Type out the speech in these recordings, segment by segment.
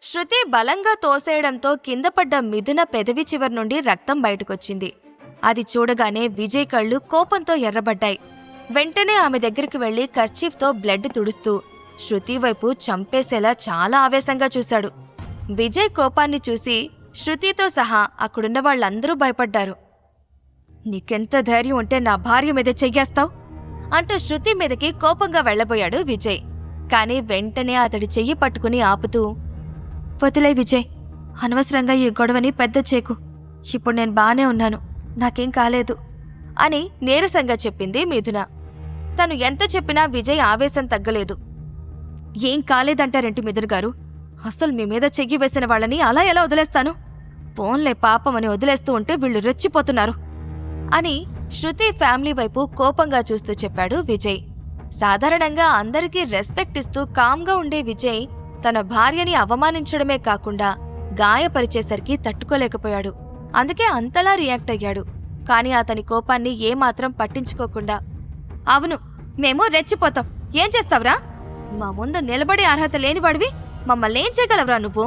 శృతి బలంగా తోసేయడంతో కింద పడ్డ మిథున పెదవి చివరి నుండి రక్తం బయటకొచ్చింది. అది చూడగానే విజయ్ కళ్ళు కోపంతో ఎర్రబడ్డాయి. వెంటనే ఆమె దగ్గరికి వెళ్లి కర్చీఫ్తో బ్లడ్ తుడుస్తూ శృతి వైపు చంపేసేలా చాలా ఆవేశంగా చూశాడు. విజయ్ కోపాన్ని చూసి శృతితో సహా అక్కడున్న వాళ్ళందరూ భయపడ్డారు. నీకెంత ధైర్యం ఉంటే నా భార్య మీద చెయ్యేస్తావు అంటూ శృతి మీదకి కోపంగా వెళ్లబోయాడు విజయ్. కాని వెంటనే అతడి చెయ్యి పట్టుకుని ఆపుతూ, వదిలే విజయ్, అనవసరంగా ఈ గొడవని పెద్ద చేకు. ఇప్పుడు నేను బానే ఉన్నాను, నాకేం కాలేదు అని నీరసంగా చెప్పింది మిథున. తను ఎంత చెప్పినా విజయ్ ఆవేశం తగ్గలేదు. ఏం కాలేదంటారేంటి మిథున గారు? అస్సలు మీ మీద చెయ్యి వేసిన వాళ్ళని అలా ఎలా వదిలేస్తాను? ఫోన్లే పాపమని వదిలేస్తూ ఉంటే వీళ్ళు రెచ్చిపోతున్నారు అని శృతి ఫ్యామిలీ వైపు కోపంగా చూస్తూ చెప్పాడు విజయ్. సాధారణంగా అందరికీ రెస్పెక్ట్ ఇస్తూ కామ్గా ఉండే విజయ్ తన భార్యని అవమానించడమే కాకుండా గాయపరిచేసరికి తట్టుకోలేకపోయాడు. అందుకే అంతలా రియాక్ట్ అయ్యాడు. కాని అతని కోపాన్ని ఏమాత్రం పట్టించుకోకుండా, అవును, మేము రెచ్చిపోతాం, ఏం చేస్తావురా? మా ముందు నిలబడే అర్హత లేనివాడివి మమ్మల్ని ఏం చేయగలవురా నువ్వు?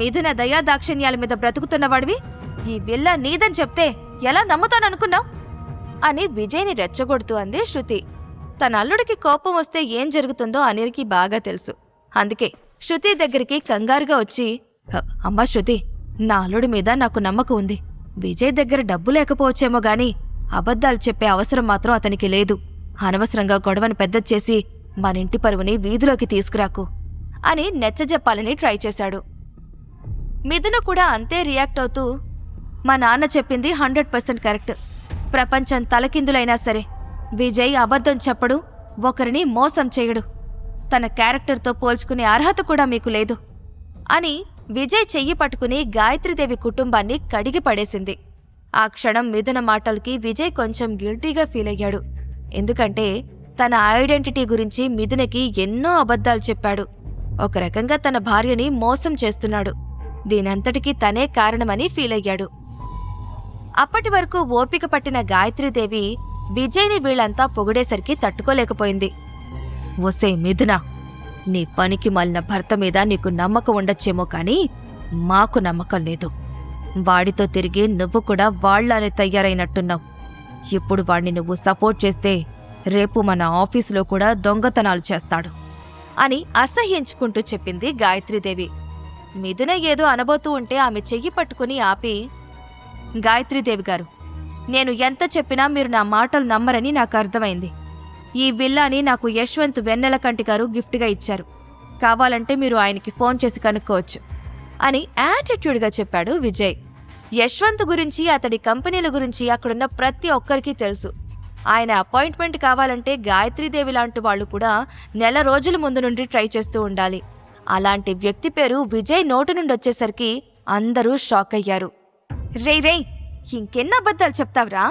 మిథున దయా దాక్షిణ్యాల మీద బ్రతుకుతున్నవాడివి ఈ విల్ల నీదని చెప్తే ఎలా నమ్ముతాననుకున్నావు అని విజయ్ని రెచ్చగొడుతూ అంది శృతి. తన అల్లుడికి కోపం వస్తే ఏం జరుగుతుందో అనిల్కి బాగా తెలుసు. అందుకే శృతి దగ్గరికి కంగారుగా వచ్చి, అమ్మా శృతి, నా అల్లుడి మీద నాకు నమ్మకం ఉంది. విజయ్ దగ్గర డబ్బు లేకపోవచ్చేమో గాని అబద్ధాలు చెప్పే అవసరం మాత్రం అతనికి లేదు. అనవసరంగా గొడవను పెద్దది చేసి మనింటి పరువుని వీధిలోకి తీసుకురాకు అని నెచ్చజెప్పాలని ట్రై చేశాడు. మిథున కూడా అంతే రియాక్ట్ అవుతూ, మా నాన్న చెప్పింది 100% కరెక్ట్. ప్రపంచం తలకిందులైనా సరే విజయ్ అబద్ధం చెప్పడు, ఒకరిని మోసం చేయడు. తన క్యారెక్టర్తో పోల్చుకునే అర్హత కూడా మీకు లేదు అని విజయ్ చెయ్యి పట్టుకుని గాయత్రీదేవి కుటుంబాన్ని కడిగి పడేసింది. ఆ క్షణం మిథున మాటలకి విజయ్ కొంచెం గిల్టీగా ఫీల్ అయ్యాడు. ఎందుకంటే తన ఐడెంటిటీ గురించి మిథునకి ఎన్నో అబద్ధాలు చెప్పాడు. ఒక రకంగా తన భార్యని మోసం చేస్తున్నాడు. దీనంతటికీ తనే కారణమని ఫీల్ అయ్యాడు. అప్పటి వరకు ఓపిక పట్టిన గాయత్రీదేవి విజయ్ని వీళ్లంతా పొగిడేసరికి తట్టుకోలేకపోయింది. ఒసే మిథున, నీ పనికి మాలిన భర్త మీద నీకు నమ్మకం ఉండొచ్చేమో కాని మాకు నమ్మకం లేదు. వాడితో తిరిగి నువ్వు కూడా వాళ్లానే తయారైనట్టున్నావు. ఇప్పుడు వాణ్ణి నువ్వు సపోర్ట్ చేస్తే రేపు మన ఆఫీసులో కూడా దొంగతనాలు చేస్తాడు అని అసహ్యించుకుంటూ చెప్పింది గాయత్రీదేవి. మిథున ఏదో అనబోతూ ఉంటే ఆమె చెయ్యి పట్టుకుని ఆపి, గాయత్రీదేవి గారు, నేను ఎంత చెప్పినా మీరు నా మాటలు నమ్మరని నాకు అర్థమైంది. ఈ విల్లాని నాకు యశ్వంత్ వెన్నెలకంటి గారు గిఫ్ట్గా ఇచ్చారు. కావాలంటే మీరు ఆయనకి ఫోన్ చేసి కనుక్కోవచ్చు అని యాటిట్యూడ్గా చెప్పాడు విజయ్. యశ్వంత్ గురించి, అతడి కంపెనీల గురించి అక్కడున్న ప్రతి ఒక్కరికి తెలుసు. ఆయన అపాయింట్మెంట్ కావాలంటే గాయత్రీదేవి లాంటి వాళ్ళు కూడా నెల రోజుల ముందు నుండి ట్రై చేస్తూ ఉండాలి. అలాంటి వ్యక్తి పేరు విజయ్ నోటి నుండి వచ్చేసరికి అందరూ షాక్ అయ్యారు. రేయ్, ఇంకెన్న అబద్ధాలు చెప్తావురా?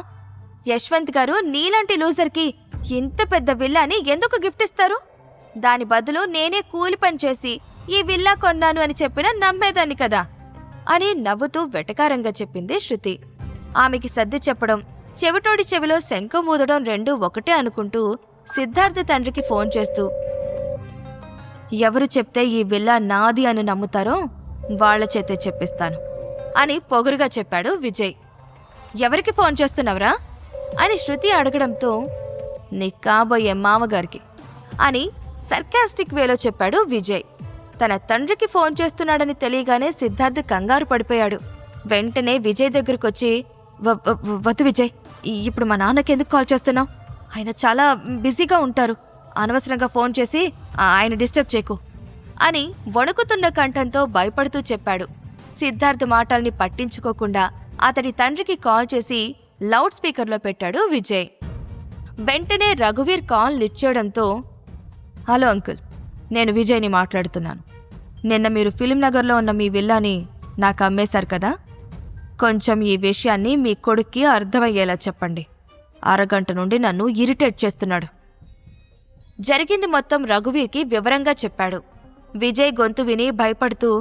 యశ్వంత్ గారు నీలాంటి లూజర్కి ఇంత పెద్ద విల్లాని ఎందుకు గిఫ్ట్ ఇస్తారు? దాని బదులు నేనే కూలి పని చేసి ఈ విల్లా కొన్నాను అని చెప్పినా నమ్మేదాన్ని కదా అని నవ్వుతూ వెటకారంగా చెప్పింది శృతి. ఆమెకి సర్ది చెప్పడం, చెవిటోడి చెవిలో శంఖం ఊదడం రెండూ ఒకటే అనుకుంటూ సిద్ధార్థ తండ్రికి ఫోన్ చేస్తూ, ఎవరు చెప్తే ఈ విల్లా నాది అని నమ్ముతారో వాళ్ల చేతే చెప్పిస్తాను అని పొగురుగా చెప్పాడు విజయ్. ఎవరికి ఫోన్ చేస్తున్నావురా అని శృతి అడగడంతో, నీ కాబోయే మామగారికి అని సర్కాస్టిక్ వేలో చెప్పాడు విజయ్. తన తండ్రికి ఫోన్ చేస్తున్నాడని తెలియగానే సిద్ధార్థ్ కంగారు పడిపోయాడు. వెంటనే విజయ్ దగ్గరకొచ్చి, వద్దు విజయ్, ఇప్పుడు మా నాన్నకెందుకు కాల్ చేస్తున్నావు? ఆయన చాలా బిజీగా ఉంటారు. అనవసరంగా ఫోన్ చేసి ఆయన డిస్టర్బ్ చేయకు అని వణుకుతున్న కంఠంతో భయపడుతూ చెప్పాడు. సిద్ధార్థ్ మాటల్ని పట్టించుకోకుండా అతడి తండ్రికి కాల్ చేసి లౌడ్ స్పీకర్లో పెట్టాడు విజయ్. వెంటనే రఘువీర్ కాల్ లిఫ్ట్ చేయడంతో, హలో అంకుల్, నేను విజయ్ని మాట్లాడుతున్నాను. నిన్న మీరు ఫిలిం నగర్లో ఉన్న మీ విల్లాని నాకు అమ్మేశారు కదా, కొంచెం ఈ విషయాన్ని మీ కొడుక్కి అర్థమయ్యేలా చెప్పండి. అరగంట నుండి నన్ను ఇరిటేట్ చేస్తున్నాడు. జరిగింది మొత్తం రఘువీర్కి వివరంగా చెప్పాడు. విజయ్ గొంతు విని భయపడుతూ,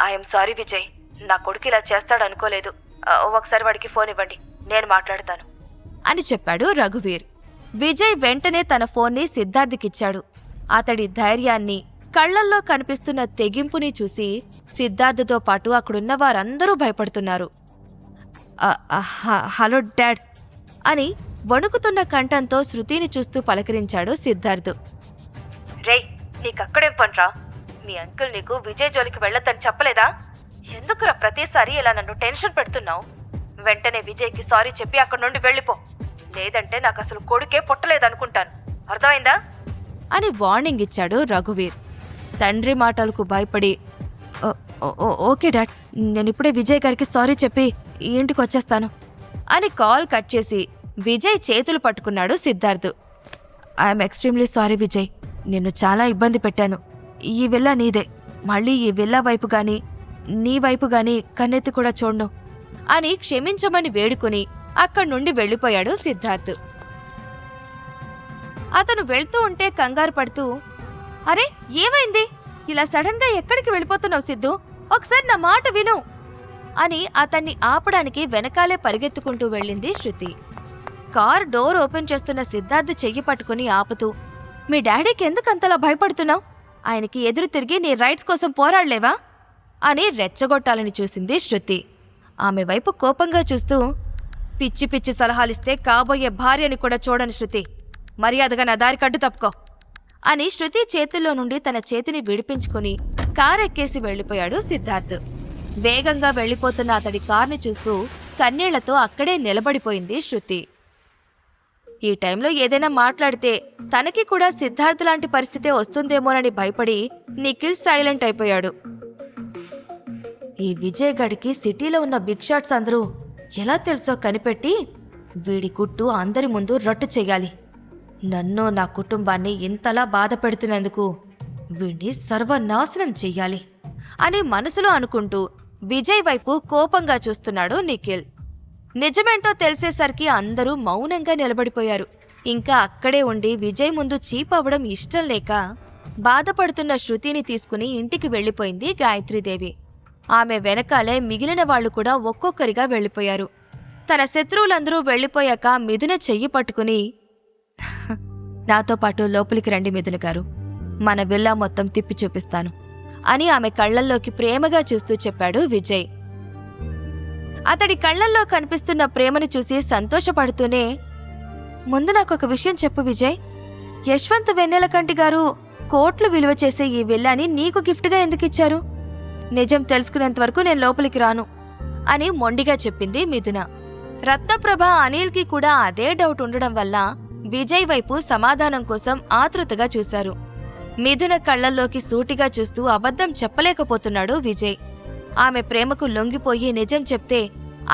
ఐఎమ్ సారీ విజయ్, నా కొడుకు ఇలా చేస్తాడనుకోలేదు. ఒకసారి వాడికి ఫోన్ ఇవ్వండి, నేను మాట్లాడతాను అని చెప్పాడు రఘువీర్. విజయ్ వెంటనే తన ఫోన్ని సిద్ధార్థికిచ్చాడు. అతడి ధైర్యాన్ని, కళ్లల్లో కనిపిస్తున్న తెగింపుని చూసి సిద్ధార్థతో పాటు అక్కడున్న వారందరూ భయపడుతున్నారు. హలో డాడ్ అని వణుకుతున్న కంఠంతో శృతిని చూస్తూ పలకరించాడు సిద్ధార్థ్. రేయ్, నీకక్కడేం పనిరా? మీ అంకుల్ నీకు విజయ్ జోలికి వెళ్ళొద్దని చెప్పలేదా? ఎందుకురా ప్రతిసారి ఇలా నన్ను టెన్షన్ పెడుతున్నావు? వెంటనే విజయ్కి సారీ చెప్పి అక్కడి నుండి వెళ్ళిపో, లేదంటే నాకు అసలు కొడుకే పుట్టలేదనుకుంటాను. అర్థమైందా అని వార్నింగ్ ఇచ్చాడు రఘువీర్. తండ్రి మాటలకు భయపడి ఓకే డాడ్, నేనిప్పుడే విజయ్ గారికి సారీ చెప్పి ఇంటికి వచ్చేస్తాను అని కాల్ కట్ చేసి విజయ్ చేతులు పట్టుకున్నాడు Siddharth. I'm extremely sorry Vijay, నిన్ను చాలా ఇబ్బంది పెట్టాను. ఈ విల్లా నీదే, మళ్ళీ ఈ విల్లా వైపు గాని నీ వైపు గాని కన్నెత్తి కూడా చూడ్ను అని క్షమించమని వేడుకుని అక్కడి నుండి వెళ్ళిపోయాడు సిద్ధార్థ్. అతను వెళ్తూ ఉంటే కంగారు పడుతూ, అరే ఏమైంది? ఇలా సడన్ గా ఎక్కడికి వెళ్ళిపోతున్నావు సిద్ధు? ఒకసారి నా మాట విను అని అతన్ని ఆపడానికి వెనకాలే పరిగెత్తుకుంటూ వెళ్ళింది శృతి. కార్ డోర్ ఓపెన్ చేస్తున్న సిద్ధార్థ్ చెయ్యి పట్టుకుని ఆపుతూ, మీ డాడీకి ఎందుకంతలా భయపడుతున్నావు? ఆయనకి ఎదురు తిరిగి నీ రైట్స్ కోసం పోరాడలేవా అని రెచ్చగొట్టాలని చూసింది శృతి. ఆమె వైపు కోపంగా చూస్తూ, పిచ్చి పిచ్చి సలహాలిస్తే కాబోయే భార్యని కూడా చూడని శృతి, మర్యాదగా నా దారి కట్టు తప్పుకో అని శృతి చేతుల్లో నుండి తన చేతిని విడిపించుకుని కారెక్కేసి వెళ్లిపోయాడు సిద్ధార్థ్. వేగంగా వెళ్లిపోతున్న అతడి కార్ని చూస్తూ కన్నీళ్లతో అక్కడే నిలబడిపోయింది శృతి. ఈ టైంలో ఏదైనా మాట్లాడితే తనకి కూడా సిద్ధార్థ్ లాంటి పరిస్థితే వస్తుందేమోనని భయపడి నిఖిల్ సైలెంట్ అయిపోయాడు. ఈ విజయ్ గడికి సిటీలో ఉన్న బిగ్ షాట్స్ అందరూ ఎలా తెలుసో కనిపెట్టి వీడి గుట్టు అందరి ముందు రట్టు చెయ్యాలి. నన్ను నా కుటుంబాన్ని ఇంతలా బాధ పెడుతున్నందుకు వీడిని సర్వనాశనం చెయ్యాలి అని మనసులో అనుకుంటూ విజయ్ వైపు కోపంగా చూస్తున్నాడు నిఖిల్. నిజమేంటో తెలిసేసరికి అందరూ మౌనంగా నిలబడిపోయారు. ఇంకా అక్కడే ఉండి విజయ్ ముందు చీప్ అవ్వడం ఇష్టం లేక బాధపడుతున్న శృతిని తీసుకుని ఇంటికి వెళ్లిపోయింది గాయత్రీదేవి. ఆమె వెనకాలే మిగిలిన వాళ్లు కూడా ఒక్కొక్కరిగా వెళ్లిపోయారు. తన శత్రువులందరూ వెళ్లిపోయాక మిథున చెయ్యి పట్టుకుని, నాతో పాటు లోపలికి రండి మిథున గారు, మన విల్లా మొత్తం తిప్పి చూపిస్తాను అని ఆమె కళ్లల్లోకి ప్రేమగా చూస్తూ చెప్పాడు విజయ్. అతడి కళ్లల్లో కనిపిస్తున్న ప్రేమను చూసి సంతోషపడుతూనే, ముందు నాకొక విషయం చెప్పు విజయ్, యశ్వంత్ వెన్నెలకంటి గారు కోట్లు విలువ చేసే ఈ విల్లాని నీకు గిఫ్ట్గా ఎందుకిచ్చారు? నిజం తెలుసుకునేంతవరకు నేను లోపలికి రాను అని మొండిగా చెప్పింది మిథున. రత్నప్రభ అనిల్కి కూడా అదే డౌట్ ఉండడం వల్ల విజయ్ వైపు సమాధానం కోసం ఆతృతగా చూశారు. మిథున కళ్లల్లోకి సూటిగా చూస్తూ అబద్ధం చెప్పలేకపోతున్నాడు విజయ్. ఆమె ప్రేమకు లొంగిపోయి నిజం చెప్తే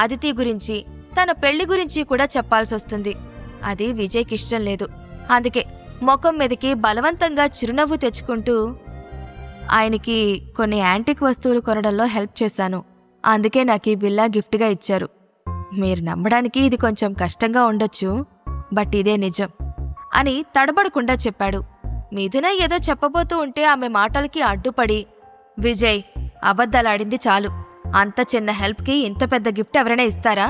అదితి గురించి తన పెళ్లి గురించి కూడా చెప్పాల్సొస్తుంది. అది విజయ్కిష్టం లేదు. అందుకే ముఖం మీదకి బలవంతంగా చిరునవ్వు తెచ్చుకుంటూ, ఆయనకి కొన్ని యాంటిక్ వస్తువులు కొనడంలో హెల్ప్ చేశాను, అందుకే నాకు ఈ బిల్లా గిఫ్ట్గా ఇచ్చారు. మీరు నమ్మడానికి ఇది కొంచెం కష్టంగా ఉండొచ్చు, బట్ ఇదే నిజం అని తడబడకుండా చెప్పాడు. మిథున ఏదో చెప్పబోతూ ఉంటే ఆమె మాటలకి అడ్డుపడి, విజయ్ అబద్ధాలాడింది చాలు, అంత చిన్న హెల్ప్కి ఇంత పెద్ద గిఫ్ట్ ఎవరైనా ఇస్తారా?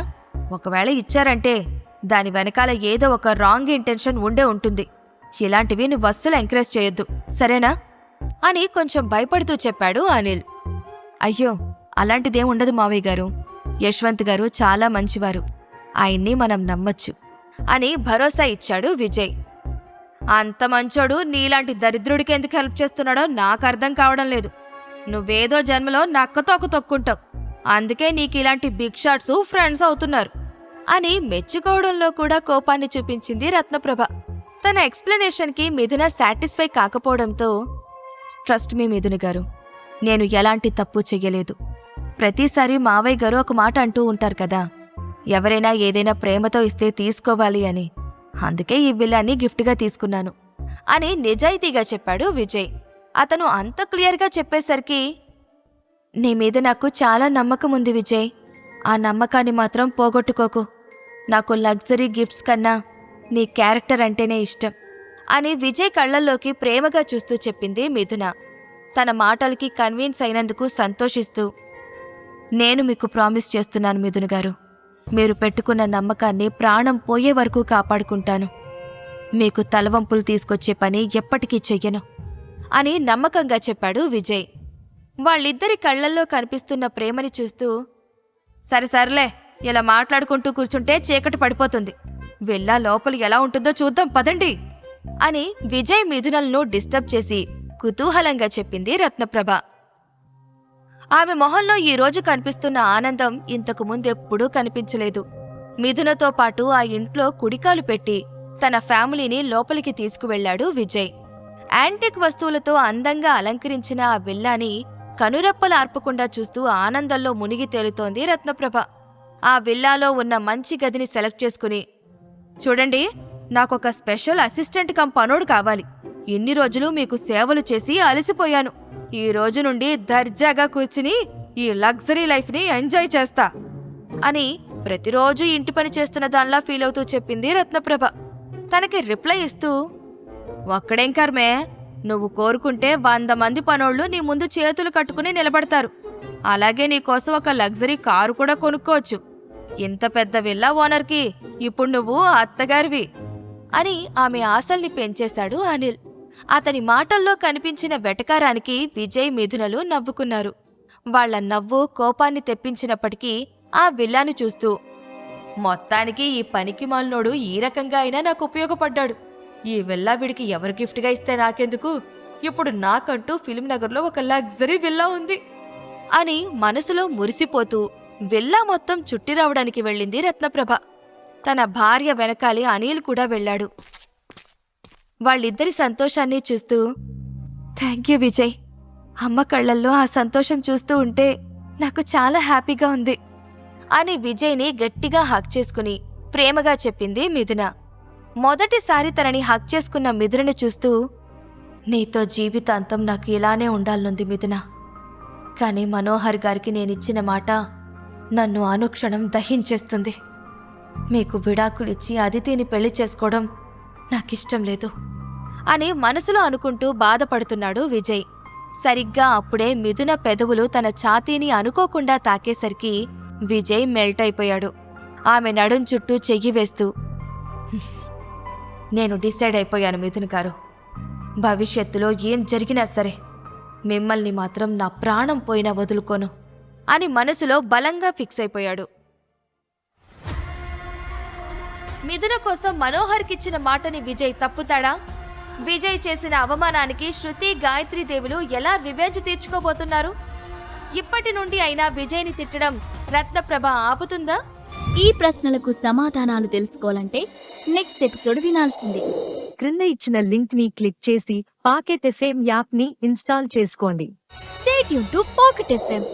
ఒకవేళ ఇచ్చారంటే దాని వెనకాల ఏదో ఒక రాంగ్ ఇంటెన్షన్ ఉండే ఉంటుంది. ఇలాంటివి నువ్వు అస్సలు ఎంకరేజ్ చేయొద్దు, సరేనా అని కొంచెం భయపడుతూ చెప్పాడు అనిల్. అయ్యో, అలాంటిదేం ఉండదు మావయ్య గారు, యశ్వంత్ గారు చాలా మంచివారు, ఆయన్ని మనం నమ్మొచ్చు అని భరోసా ఇచ్చాడు విజయ్. అంత మంచోడు నీలాంటి దరిద్రుడికి ఎందుకు హెల్ప్ చేస్తున్నాడో నాకు అర్థం కావడం లేదు. నువ్వేదో జన్మలో నక్కతోక తొక్కుంటావు, అందుకే నీకు ఇలాంటి బిగ్ షాట్స్ ఫ్రెండ్స్ అవుతున్నారు అని మెచ్చుకోవడంలో కూడా కోపాన్ని చూపించింది రత్నప్రభ. తన ఎక్స్ప్లెనేషన్కి మిథున సాటిస్ఫై కాకపోవడంతో, ట్రస్ట్ మీ మిథున గారు, నేను ఎలాంటి తప్పు చెయ్యలేదు. ప్రతిసారి మావయ్య గారు ఒక మాట అంటూ ఉంటారు కదా, ఎవరైనా ఏదైనా ప్రేమతో ఇస్తే తీసుకోవాలి అని, అందుకే ఈ బిల్లాన్ని గిఫ్ట్గా తీసుకున్నాను అని నిజాయితీగా చెప్పాడు విజయ్. అతను అంత క్లియర్గా చెప్పేసరికి, నీ మీద నాకు చాలా నమ్మకం ఉంది విజయ్, ఆ నమ్మకాన్ని మాత్రం పోగొట్టుకోకు. నాకు లగ్జరీ గిఫ్ట్స్ కన్నా నీ క్యారెక్టర్ అంటేనే ఇష్టం అని విజయ్ కళ్లల్లోకి ప్రేమగా చూస్తూ చెప్పింది మిథున. తన మాటలకి కన్విన్స్ అయినందుకు సంతోషిస్తూ, నేను మీకు ప్రామిస్ చేస్తున్నాను మిథున గారు, మీరు పెట్టుకున్న నమ్మకాన్ని ప్రాణం పోయే వరకు కాపాడుకుంటాను. మీకు తలవంపులు తీసుకొచ్చే పని ఎప్పటికీ చెయ్యను అని నమ్మకంగా చెప్పాడు విజయ్. వాళ్ళిద్దరి కళ్లల్లో కనిపిస్తున్న ప్రేమని చూస్తూ, సరేలే, ఇలా మాట్లాడుకుంటూ కూర్చుంటే చీకటి పడిపోతుంది. విల్లా లోపల ఎలా ఉంటుందో చూద్దాం పదండి అని విజయ్ మిథునలను డిస్టర్బ్ చేసి కుతూహలంగా చెప్పింది రత్నప్రభ. ఆమె మొహంలో ఈరోజు కనిపిస్తున్న ఆనందం ఇంతకు ముందెప్పుడూ కనిపించలేదు. మిథునతో పాటు ఆ ఇంట్లో కుడికాలు పెట్టి తన ఫ్యామిలీని లోపలికి తీసుకువెళ్లాడు విజయ్. యాంటిక్ వస్తువులతో అందంగా అలంకరించిన ఆ విల్లాని కనురెప్పలార్పకుండా చూస్తూ ఆనందంలో మునిగి తేలుతోంది రత్నప్రభ. ఆ విల్లాలో ఉన్న మంచి గదిని సెలెక్ట్ చేసుకుని, చూడండి, నాకొక స్పెషల్ అసిస్టెంట్ కం పనోడు కావాలి. ఇన్ని రోజులు మీకు సేవలు చేసి అలసిపోయాను. ఈ రోజు నుండి దర్జాగా కూర్చుని ఈ లగ్జరీ లైఫ్ని ఎంజాయ్ చేస్తా అని ప్రతిరోజు ఇంటి పని చేస్తున్న దానిలా ఫీల్ అవుతూ చెప్పింది రత్నప్రభ. తనకి రిప్లై ఇస్తూ, ఒక్కడేం కర్మే, నువ్వు కోరుకుంటే 100 మంది పనోళ్లు నీ ముందు చేతులు కట్టుకుని నిలబడతారు. అలాగే నీకోసం ఒక లగ్జరీ కారు కూడా కొనుక్కోవచ్చు. ఇంత పెద్ద విల్లా ఓనర్కి ఇప్పుడు నువ్వు అత్తగారివి అని ఆమె ఆశల్ని పెంచేశాడు అనిల్. అతని మాటల్లో కనిపించిన వెటకారానికి విజయ్ మిథునలు నవ్వుకున్నారు. వాళ్ల నవ్వు కోపాన్ని తెప్పించినప్పటికీ ఆ విల్లాని చూస్తూ, మొత్తానికి ఈ పనికిమాలినోడు ఈ రకంగా అయినా నాకు ఉపయోగపడ్డాడు. ఈ విల్లా వీడికి ఎవరు గిఫ్ట్గా ఇస్తే నాకెందుకు, ఇప్పుడు నాకంటూ ఫిల్మ్ నగర్లో ఒక లగ్జరీ విల్లా ఉంది అని మనసులో మురిసిపోతూ విల్లా మొత్తం చుట్టి రావడానికి వెళ్ళింది రత్నప్రభ. తన భార్య వెనకాలి అనిల్ కూడా వెళ్ళాడు. వాళ్ళిద్దరి సంతోషాన్ని చూస్తూ, థ్యాంక్ యూ విజయ్. అమ్మ కళ్లల్లో ఆ సంతోషం చూస్తూ ఉంటే నాకు చాలా హ్యాపీగా ఉంది అని విజయ్ని గట్టిగా హక్ చేసుకుని ప్రేమగా చెప్పింది మిథున. మొదటిసారి తనని హక్ చేసుకున్న మిథునని చూస్తూ, నీతో జీవితాంతం నాకు ఇలానే ఉండాలనుంది మిథున. కానీ మనోహర్ గారికి నేనిచ్చిన మాట నన్ను అనుక్షణం దహించేస్తుంది. మీకు విడాకులిచ్చి అదితిని పెళ్లి చేసుకోవడం నాకిష్టం లేదు అని మనసులో అనుకుంటూ బాధపడుతున్నాడు విజయ్. సరిగ్గా అప్పుడే మిథున పెదవులు తన ఛాతీని అనుకోకుండా తాకేసరికి విజయ్ మెల్ట్ అయిపోయాడు. ఆమె నడుం చుట్టూ చెయ్యి వేస్తూ, నేను డిసైడ్ అయిపోయాను మిథున్ గారు. భవిష్యత్తులో ఏం జరిగినా సరే మిమ్మల్ని మాత్రం నా ప్రాణం పోయినా వదులుకోను అని మనసులో బలంగా ఫిక్స్ అయిపోయాడు. మిథున కోసం మనోహర్కిచ్చిన మాటని విజయ్ తప్పుతాడా? విజయ్ చేసిన అవమానానికి శృతి, గాయత్రీదేవులు ఎలా రివెంజ్ తీర్చుకోబోతున్నారు? ఇప్పటి నుండి అయినా విజయ్ని తిట్టడం రత్నప్రభ ఆపుతుందా? ఈ ప్రశ్నలకు సమాధానాలు తెలుసుకోవాలంటే నెక్స్ట్ ఎపిసోడ్ వినాల్సిందే. క్రింద ఇచ్చిన లింక్ ని క్లిక్ చేసి పాకెట్ ఎఫ్ఎం యాప్ ని ఇన్స్టాల్ చేసుకోండి. Stay tune to pocket FM.